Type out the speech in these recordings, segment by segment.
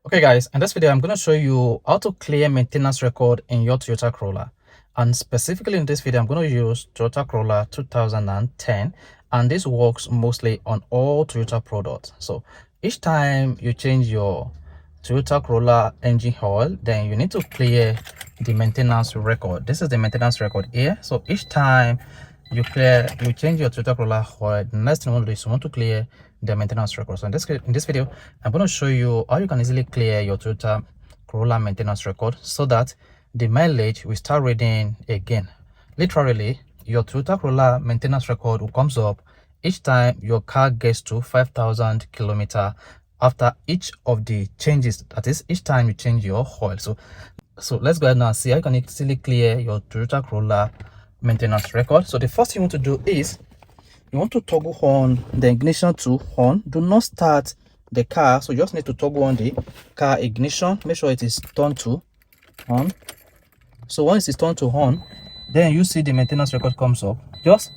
Okay guys, in this video I'm going to show you how to clear maintenance record in your Toyota Corolla, and specifically in this video I'm going to use Toyota Corolla 2010, and this works mostly on all Toyota products. So each time you change your Toyota Corolla engine oil, then you need to clear the maintenance record. This is the maintenance record here. So each time you change your Toyota Corolla oil, the next thing you want to do is you want to clear the maintenance record. So in this video I'm going to show you how you can easily clear your Toyota Corolla maintenance record so that the mileage will start reading again. Literally, your Toyota Corolla maintenance record will comes up each time your car gets to 5,000 kilometers after each of the changes. That is, each time you change your oil. So let's go ahead now and see how you can easily clear your Toyota Corolla maintenance record. So the first thing you want to do is you want to toggle on the ignition to on. Do not start the car, so you just need to toggle on the car ignition. Make sure it is turned to on. So once it's turned to on, then you see the maintenance record comes up. Just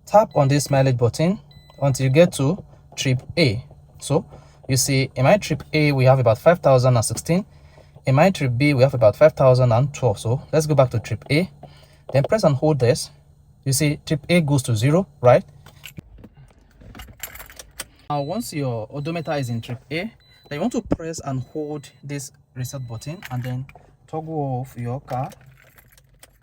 tap on this mileage button until you get to trip A. So you see in my trip A we have about 5,016. In my trip B we have about 5,012. So let's go back to trip A, then press and hold this. You see trip A goes to 0, right? Now once your odometer is in trip A, then you want to press and hold this reset button and then toggle off your car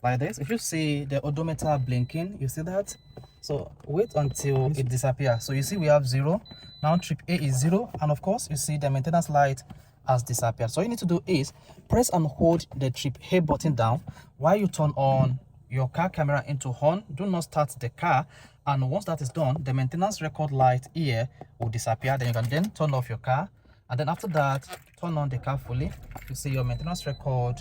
like this. If you see the odometer blinking, you see that, so wait until it disappears. So you see we have 0. Now trip A is 0, and of course you see the maintenance light has disappeared. So all you need to do is press and hold the trip A button down while you turn on your car camera into on. Do not start the car, and once that is done, the maintenance record light here will disappear. Then you can then turn off your car, and then after that turn on the car fully. You see your maintenance record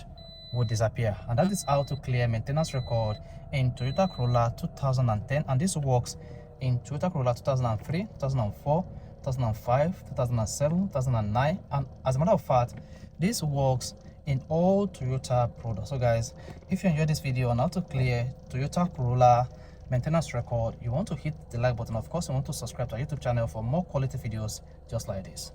will disappear. And that is how to clear maintenance record in Toyota Corolla 2010, and this works in Toyota Corolla 2003, 2004, 2005, 2007, 2009, and as a matter of fact this works in all Toyota products. So guys, if you enjoyed this video on how to clear Toyota Corolla maintenance record, you want to hit the like button. Of course, you want to subscribe to our YouTube channel for more quality videos just like this.